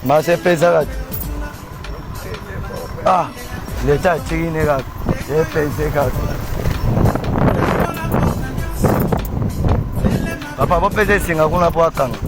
Mas pesa ah, leta chini kaka. Pesa kaka. Papa bo pesa singa kuna po akanga.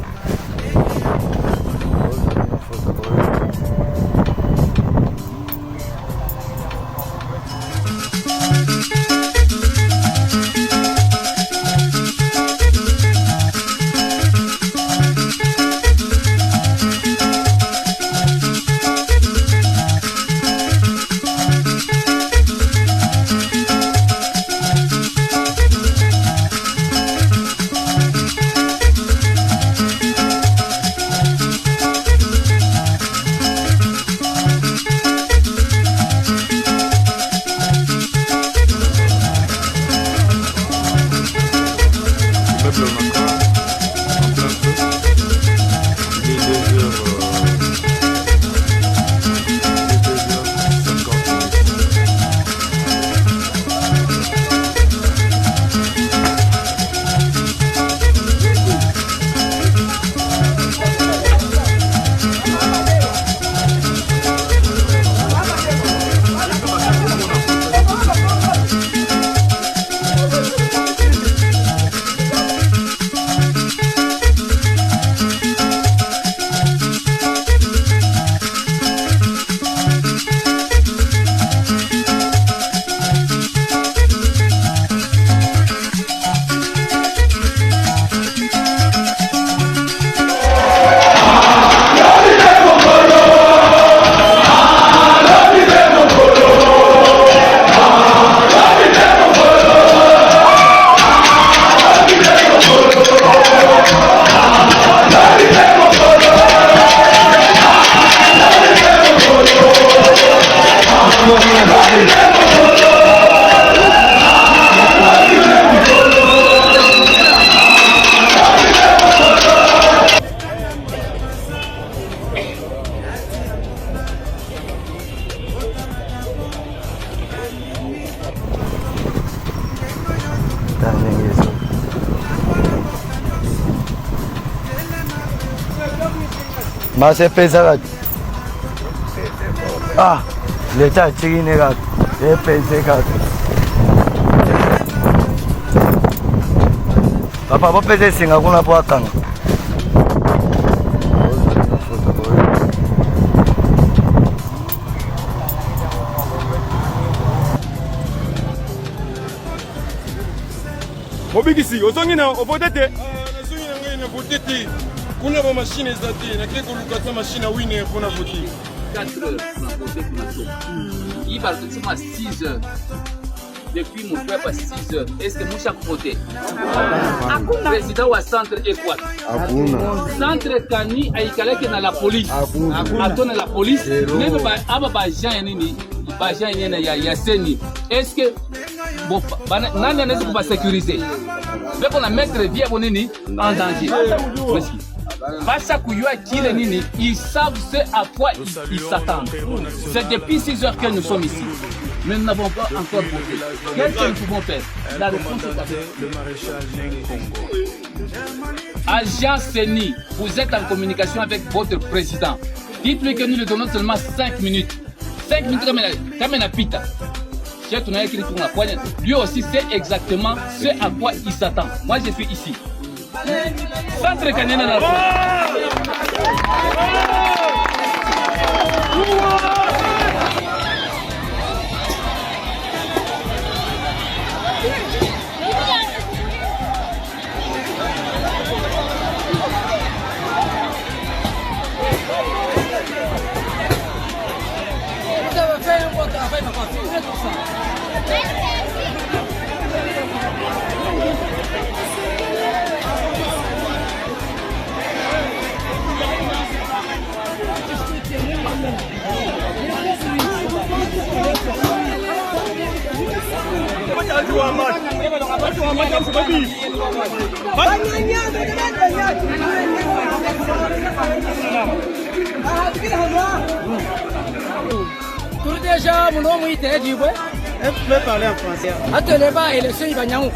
Mas pesa ah, leta chini kaka. Pesa kaka. Papa bo pesa singa kuna po akanga. Mobigisi, ozongi na obodete? Nazongi na ngai na bodete. Kuna ba machine ezate, na keko lukata machine à winner pour la voter. 4 heures pour la voter pour la chose. Il va retourner à 6 heures. Depuis mon père à 6 heures. Est-ce que nous chaque voté? Président wa centre Equat. Centre Kani aikaleke na la police. Atona la police. Nebe ba aba ba Jean nini? Ba Jean nina ya seni. Est-ce que bon nani anaweza kuba sécuriser? Dès qu'on a mettre vie bonini en danger. Merci. Basa kuyua kile nini, ils savent ce à quoi ils s'attendent. C'est depuis 6 heures que nous sommes ici. Mais nous n'avons pas encore voté. Qu'est-ce que nous pouvons faire? La réponse est le maréchal Congo. Agent Seni, vous êtes en communication avec votre président. Dites-lui que nous lui donnons seulement 5 minutes. 5 minutes comme un pita. Lui aussi sait exactement ce à quoi il s'attend. Moi je suis ici. Centre Kanena na Tout déjà, mon nom est Edjibwe. Elle peut parler en français. Atelier élection, il va y avoir.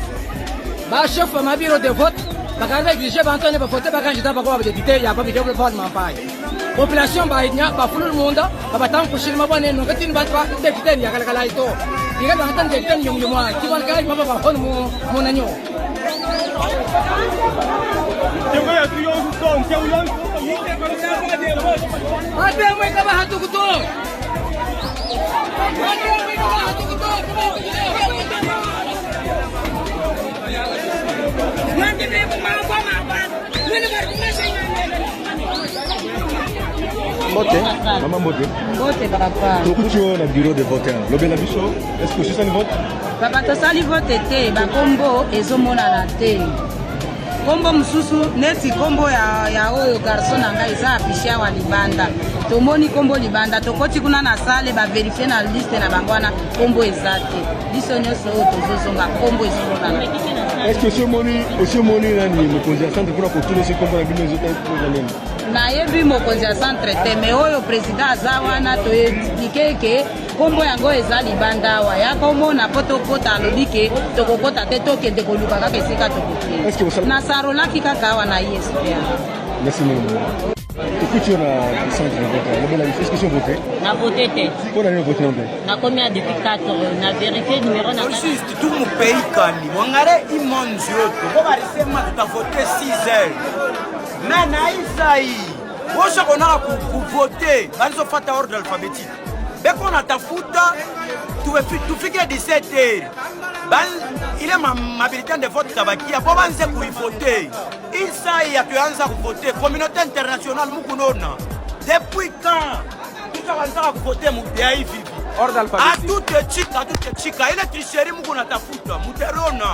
Chef ma bureau de vote. bakanda exige bantone bafote bakanjita bakwa badepite ya babide pour vote mampai population ba inya ba fulul munda babatang kushil mabone no katin batwa depute ya kala ito diga bangtan depute yung yuma kiwan kai baba ba hon mo nanyo ate mo ka ba hatu kuto ate mo ka ba hatu kuto Mbote, maman Mbote. Mbote papa. Tokuti on a bureau de vote. Lobela biso, est-ce que c'est ça le vote? Papa to sali vote te, ba kombo ezomona na te. Kombo mususu neti kombo ya oyo garçon nanga isa afishia wa libanda. Tomoni kombo libanda tokoti kuna na sale ba vérifier na liste na bangwana kombo ezate. Biso nyoso tozozonga kombo ezomona na te. Est-ce que ce moni nani mokonzi ya centre pour kotourner ce kombo na bino ezota pour nani? Na yebi mokonzi ya centre te me oyo président azawana to expliquer que kombo yango eza libanda wa ya komona poto alobi ke tokokota te tokende koluka kaka esika tokoke na sarolaki kaka awa na ISPA. Merci beaucoup. Écoute, on a centre de vote. Est-ce que c'est voté? Na voté te. Pour aller voter non? Na combien depuis 4 heures na vérifié numéro na. Juste tout mon pays kani. Wangare imonzi yote. Ko barisema tuta voter 6 heures. Mais na isaï. Wosa kona ku voter, balizo fata ordre alphabétique. Beko na tafuta tu fike 17 heures. Il est ma bulletin de vote tabakia. Pour banze ku voter. Isaï a tuanza ku voter. Communauté internationale mukunona. Depuis quand tu as voter mu pays vivi? Ordre alphabétique. A toute chica, il est tricherie mukuna tafuta, muterona.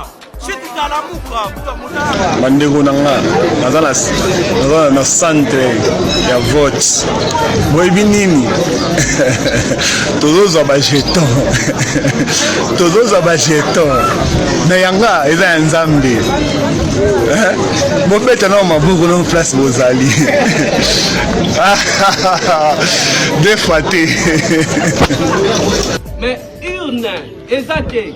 Bandeko nanga naza na centre ya vote boyebi nini tozozwa bajeton na yanga eza ya nzambe bobeta na maboko na place bozali deux fois te mais urne ezate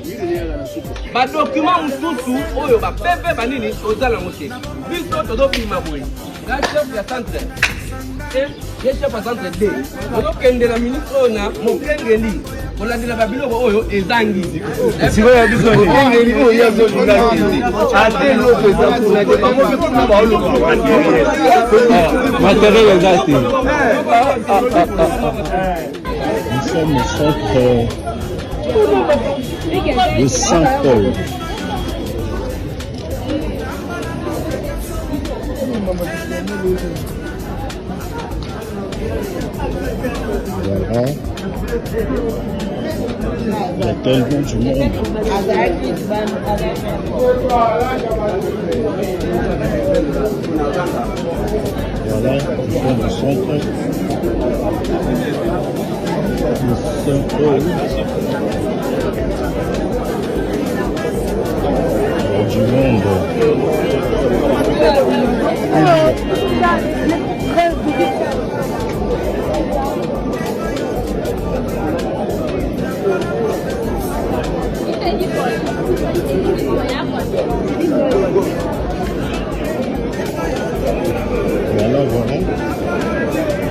ba document mususu oyo ba pepe banini ozala moke biso tozobima boye na chef ya centre et chef ya centre D ozokende na ministre oyo na mokengeli kolandela babiloko oyo ezangi sikoyo biso mokengeli oyo azolinga ate eloko eza kuna te bamoke kuna baoloko matériel eza te. Nous sommes au centre de Saint-Paul. Voilà. Il y a tellement du monde. Voilà, nous sommes au centre de Saint-Paul. Il y a du monde. Voilà.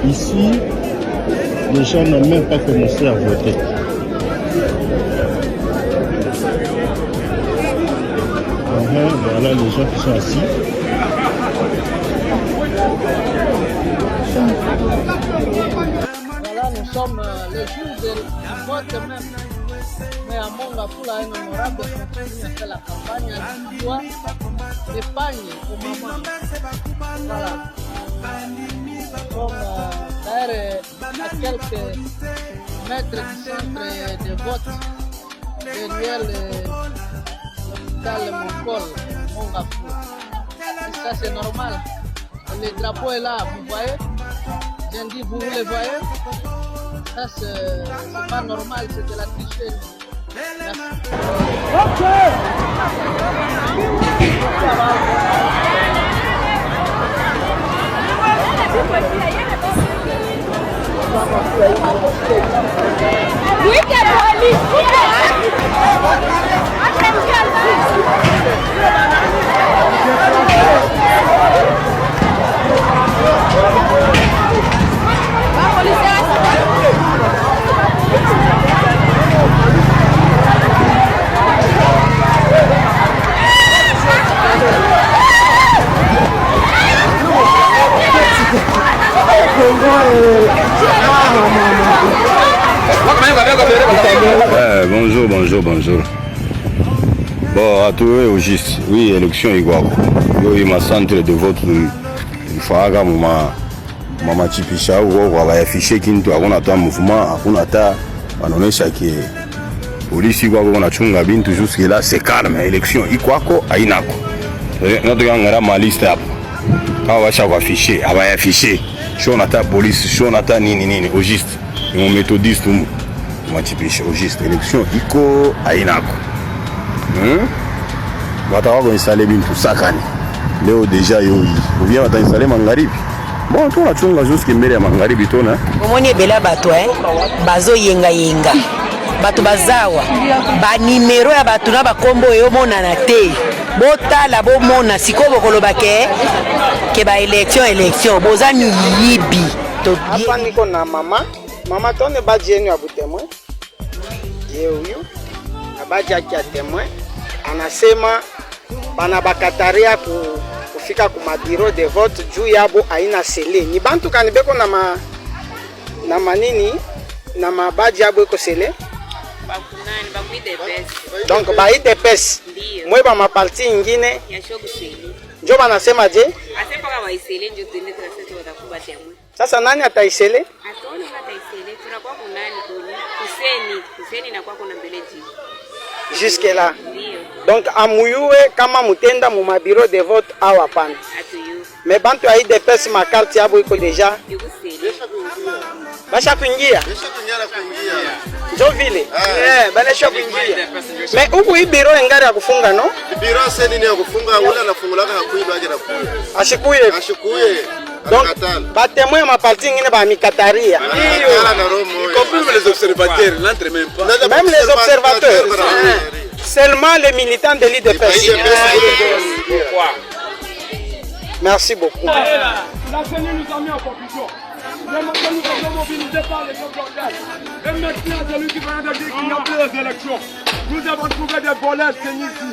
Ici, les gens n'ont même pas commencé à voter. Voilà les gens qui sont assis. Voilà, nous sommes le jour du vote même. Mais à Mongafula, un honorable continue à faire la campagne à Ditois, d'épargne au moment. Voilà. Comme d'ailleurs à quelques mètres du centre de vote, derrière l'hôpital Mongol, Mongafula. Et ça c'est normal. Le drapeau est là, vous voyez. J'ai dit, vous le voyez. Ça c'est pas normal, c'est de la tricherie. Oui, c'est Bonjour. Bon, à tout au juste. Oui, élection igual. Oui, ma centre de vote. Il faut que mama chipisha ou afficher kintu akuna ta mouvement akuna ta wanaonesha ki polisi kwa kuna chunga bintu jusque là c'est calme. Élection ikwako ainako. Notre ngara ma liste hapo. Kama washa kuafishe, afficher. Sio nata polisi, sio nata nini au juste. Ni méthodiste mu. Machipisha au juste élection iko ainako. Watawako installer bintu sakani. Leo déjà yo. Ou bien wata installer mangaribi. Bon, tu as chunga jusqu'à mbele ya mangaribi tona. Omoni bela bato bazo yenga. Bato bazawa. Ba numéro ya bato na ba kombo yo mona na te. Botala bo mona sikobo koloba ke ba élection bozani yibi. Hapa niko na mama tone baji yenu ya butemwe. Ye huyu abaji yake ya temwe anasema bana bakataria kufika kuma bureau de vote juu yabo aina sele. Ni bantu kanibeko na manini na mabaji yabo iko sele. Bakunani bakuide pesa. Donc baide pesa. Mwe ba maparti ingine ya shogu sele. Njo banasema je? Asepa kama isele njo tuende tunasema watakuba temwe. Sasa nani ataisele? Atoni ataisele. Tunakuwa kunani kwenye Kuseni na kwa kuna mbele jiji. Jusque là. Donc amuyue kama mutenda mu ma bureau de vote awa pana. Atuyu. Mais bantu ai de pesa ma carte yabo iko deja. Basha kuingia. Njo vile. Banesha kuingia. Mais huku hii bureau engari ya kufunga no? Bureau seni ni ya kufunga ule anafungulaka hakuiba aje na kuiba. Ashikuye. Donc batemoya maparti ngine ba mikataria. Comme les observateurs, n'entrent même pas. Même les observateurs. Seulement les militants de l'IDPS. Merci beaucoup. La CENI nous a mis en confusion. Nous avons mobilisé par les autres organes. Et maintenant, celui qui va nous dire qu'il n'y a plus les élections. Nous avons trouvé des volets CENI ici.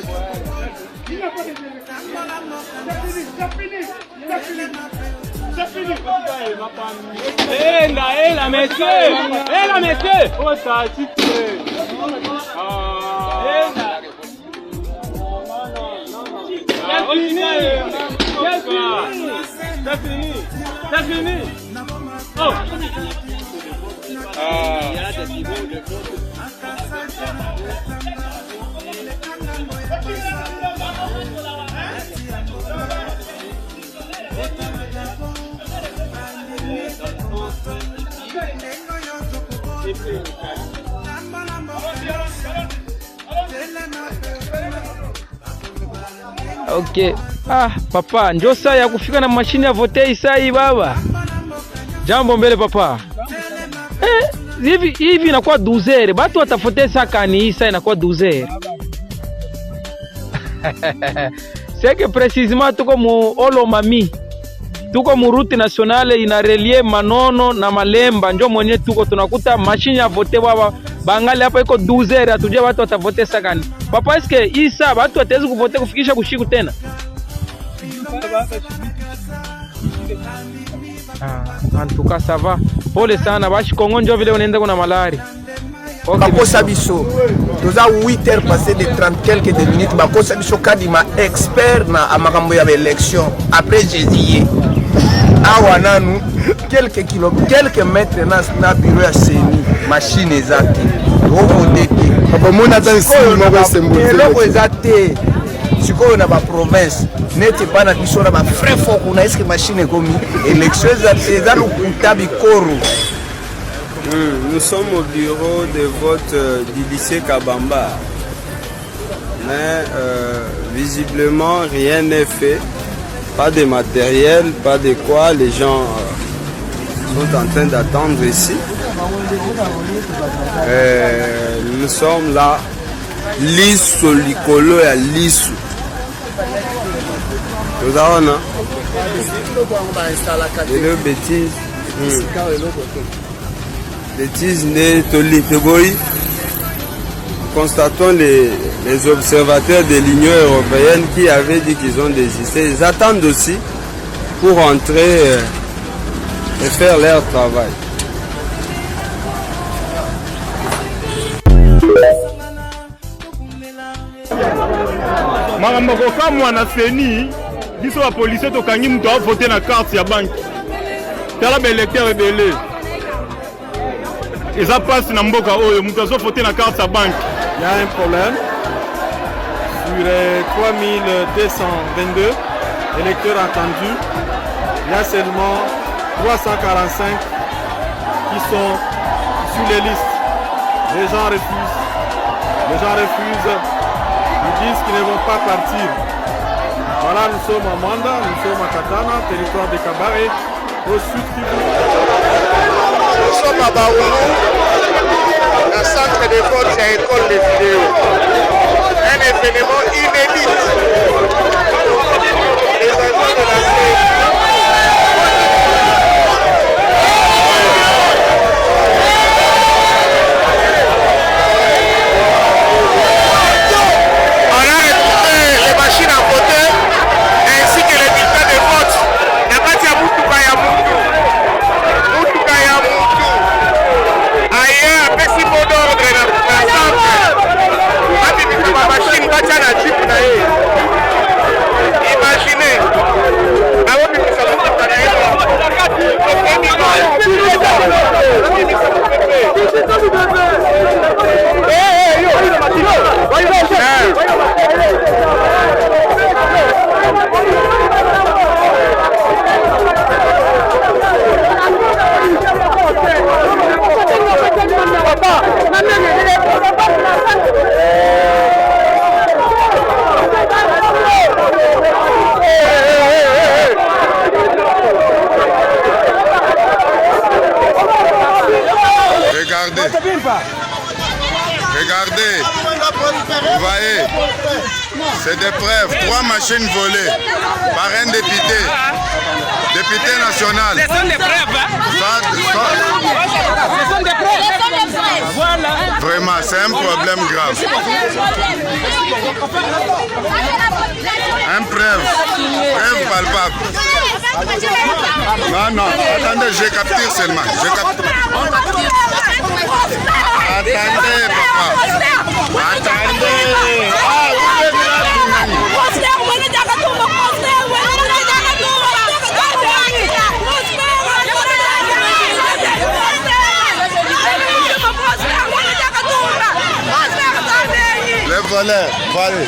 Il n'y a pas d'élections. C'est fini. La monsieur. Oh, ça, s'il te plaît. C'est fini. Oh. Okay. Papa, ndio saa ya kufika na mashine ya vote isai baba. Jambo mbele papa. Hivi inakuwa 12h. Batu watafote saka ni isa inakuwa 12h. C'est que précisément tuko mu Olomami. Tuko mu route nationale ina relier Manono na Malemba, ndio mwenye tuko tunakuta mashine ya vote baba. Bangali hapa iko 12h atujue watu watavote sakani. Papa, eske isa watu wataweza kuvote kufikisha kushiku tena? En tout cas ça va. Pole sana bashi Kongo ndio vile unaenda kuna malari. Bakosa biso. Toza 8h passé de 30 quelques minutes bakosa biso kadima expert na amakambo ya élection après Jésus. Awa nanu quelques mètres na bureau ya CENI machine ezate. Oko dete. Papa mona ta symbole. Loko ezate. Sikoyo na ba province neti bana biso na ba frère fort kuna eske machine komi élection ezate lukuta bikoro. Nous sommes au bureau de vote du lycée Kabamba. Mais visiblement rien n'est fait. Pas de matériel, pas de quoi. Les gens sont en train d'attendre ici. Nous sommes là. Lisso, Licolo et Lisso. Nous avons des bêtises. Bêtises nées Toliboï. Constatons les observateurs de l'Union européenne qui avaient dit qu'ils ont désisté. Ils attendent aussi pour entrer et faire leur travail. makambo kokamwa na seni biso bapolisier tokangi moto avote na carte ya banki tala baélecteur ebele eza mpasi na mboka oyo moto azovote na carte ya banki. Il y a un problème. Sur les 3222 électeurs entendus, il y a seulement 345 qui sont sur les listes. Les gens refusent. Ils disent qu'ils ne vont pas partir. Voilà, nous sommes à Manda, nous sommes à Katana, territoire de Kabare, au sud Kivu. Nous sommes à Baoulou, le centre de vote et école de vidéo. Un événement inédit. Les agents de la Regardez, vous voyez, c'est des preuves, 3 machines volées par un député national. Ce sont des preuves, hein? Ce sont des preuves. Voilà. Vraiment, c'est un problème grave. Un preuve palpable. Non, attendez, je capture seulement. Attendez, papa. Attendez. Les voleurs, voyez.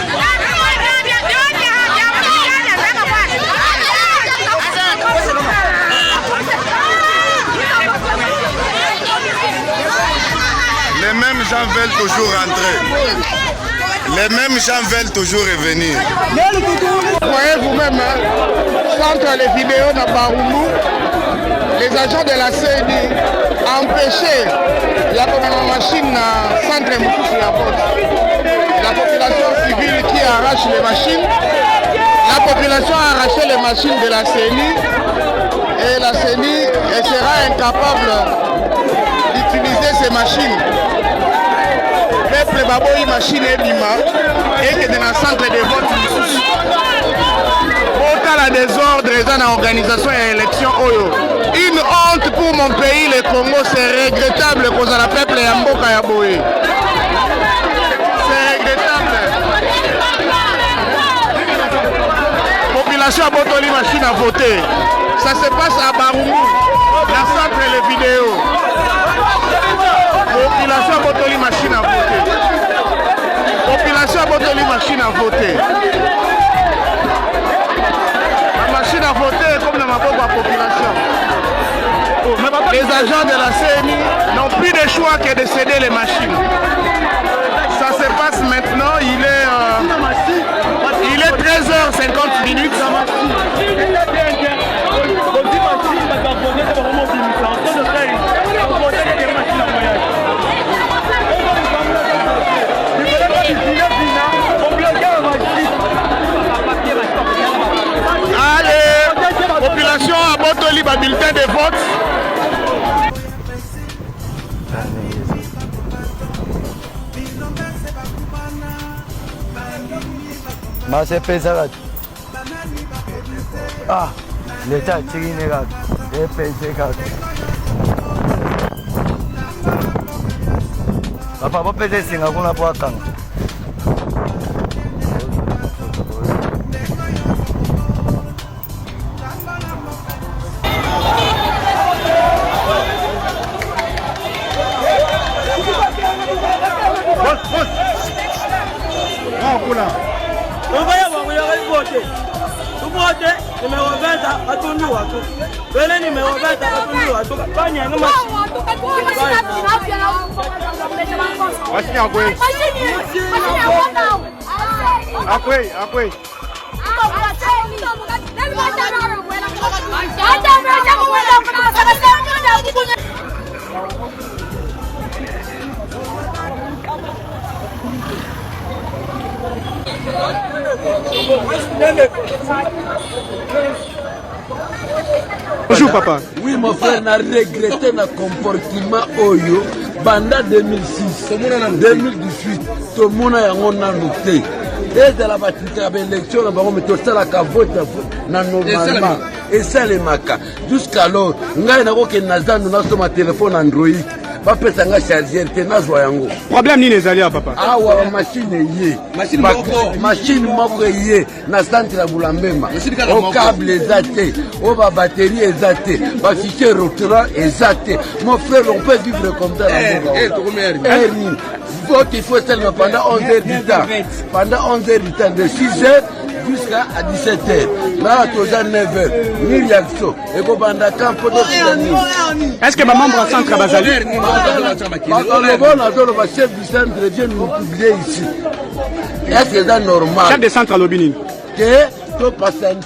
Les mêmes gens veulent toujours rentrer. Les mêmes gens veulent toujours revenir. Vous voyez vous-même, centre les vidéos dans Baoulou, les agents de la CENI empêché la machine centre Moussousou ya vote. La population civile qui arrache les machines, la population a arraché les machines de la CENI et la CENI sera incapable d'utiliser ces machines. Peuple baboyi machine ebima et que dans le centre de vote au la désordre dans l'organisation et l'élection oyo. Une honte pour mon pays, le Congo, c'est regrettable que la peuple ya mboka ya boye. C'est regrettable. Population a botoli machine à voter. Ça se passe à Baoulou, la centre et les vidéos. Population a botoli machine à voter. Population a botoli machine à voter. La machine à voter est comme dans ma propre population. Les agents de la CNI n'ont plus de choix que de céder les machines. Ça se passe maintenant, il est 13h50 minutes. Allez, population à Botoli, bulletin de vote. Mas é pesado. Ah, L'État tire une rate, et pensez qu'à papa, pas peut-être si on a pas quand. Numéro 20 à ton numéro. Venez numéro 20 à ton numéro. Pas un numéro. Bonjour papa. Oui mon frère, n'a regretté le comportement Oyo pendant 2006, 2018, tout le monde a noté. Et de la bataille de l'élection, on va mettre ça la cavote normalement. Et ça les maca. Jusqu'alors, on a un téléphone Android. Pas pesanga charger tenazo yango. Problème ni les alliés papa. Ah wa machine yé. Machine moko yé na centre ya Bulambema. Au câble ezate, au ba batterie ezate, ba fichier restaurant ezate. Mon frère, on peut vivre comme ça. Il faut seulement pendant 11 heures du temps. Pendant 11 heures du temps, de 6 heures jusqu'à 17 heures. Là, tu as 9 heures. Ni réaction. Et qu'on va dans camp pour est-ce que ma membre en centre Bazali? Le chef du centre vient nous publier ici. Est-ce que c'est normal? Chef de centre à l'Obinin. Que tu patientes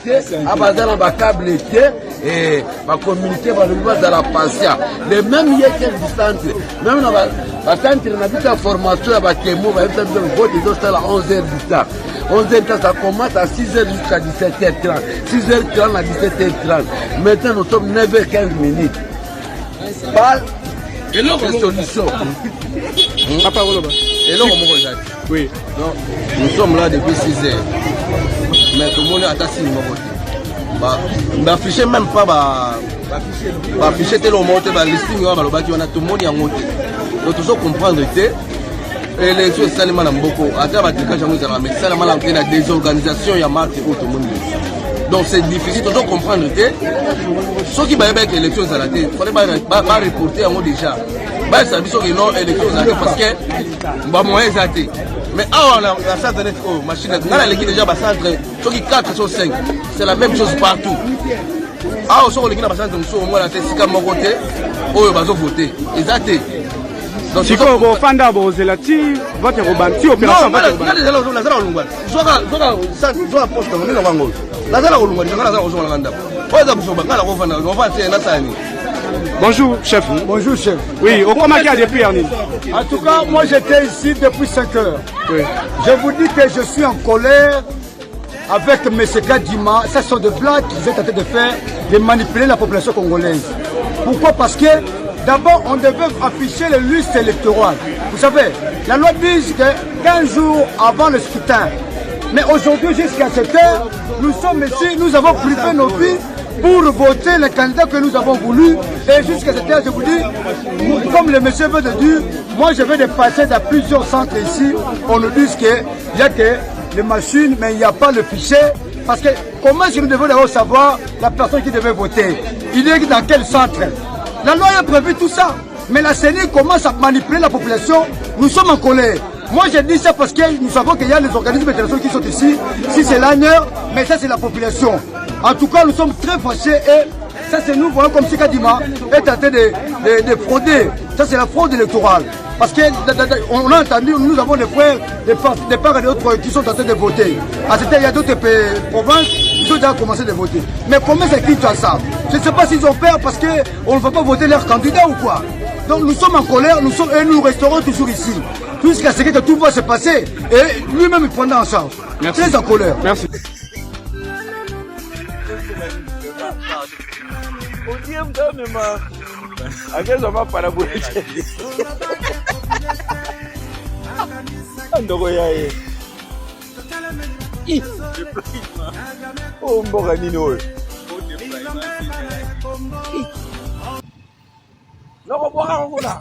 à Bazali dans câble et ma communauté va nous voir dans la patience. Les mêmes chef du centre, même dans le centre, on a vu la formation à Bakemo, on a vu le vote à 11h du temps. 11h, ça commence à 6h jusqu'à 17h30. 6h30 à 17h30. Maintenant, nous sommes 9h15 minutes. Pas de solution. Papa, et là, oui. Non, nous sommes là depuis 6h. Mais tout le monde a attaché le vote. M'afficher même pas, m'afficher tel au monte, listing, tout le monde a monté. Donc, tout ça comprendre que l'élection est salement en beaucoup. À travers le cas, mais salement en la désorganisation, il y a marque pour tout le monde. Donc, c'est difficile de comprendre que ceux qui ont fait l'élection, il ne fallait pas reporter en mode déjà. Ça veut dire que non, l'élection, parce que les moyens sont athées. Mais on a la centre de machine, on a l'équipe déjà, ceux qui 4 sur 5, c'est la même chose partout. Ah, on sort l'équipe de la centre, on moins la tête, si comme mon côté, on va voter. Exact. Donc, si vous faites vos élections, votre opération, bonjour chef. Bonjour chef. Oui, au comment il y a depuis Arnie? En tout cas, moi j'étais ici depuis 5 heures. Oui. Je vous dis que je suis en colère avec M. Kadima. Ce sont des blagues qu'ils sont en train de faire, de manipuler la population congolaise. Pourquoi? Parce que d'abord, on devait afficher les listes électorales. Vous savez, la loi dit que 15 jours avant le scrutin. Mais aujourd'hui, jusqu'à cette heure, nous sommes ici, nous avons privé nos vies pour voter les candidats que nous avons voulu. Et jusqu'à cette heure, je vous dis, comme le monsieur veut le dire, moi je vais passer dans plusieurs centres ici. On nous dit qu'il n'y a que les machines, mais il n'y a pas le fichier. Parce que comment est-ce que nous devons d'abord savoir la personne qui devait voter? Il est dans quel centre? La loi a prévu tout ça. Mais la CENI commence à manipuler la population. Nous sommes en colère. Moi, je dis ça parce que nous savons qu'il y a les organismes internationaux qui sont ici. Si c'est l'ANER, mais ça, c'est la population. En tout cas, nous sommes très fâchés et ça, c'est nous, voyons comme si Kadima est en train de frauder. Ça, c'est la fraude électorale. Parce qu'on a entendu, nous avons des frères, des parents et d'autres qui sont en train de voter. À cette il y a d'autres provinces qui ont déjà commencé à voter. Mais comment c'est qu'ils ont ça? Je ne sais pas s'ils ont peur parce qu'on ne va pas voter leur candidat ou quoi. Donc nous sommes en colère, et nous resterons toujours ici. Jusqu'à ce que tout va se passer. Et lui-même, il prendra en charge. Merci. Très en colère. Merci. Noko bwaka kuna.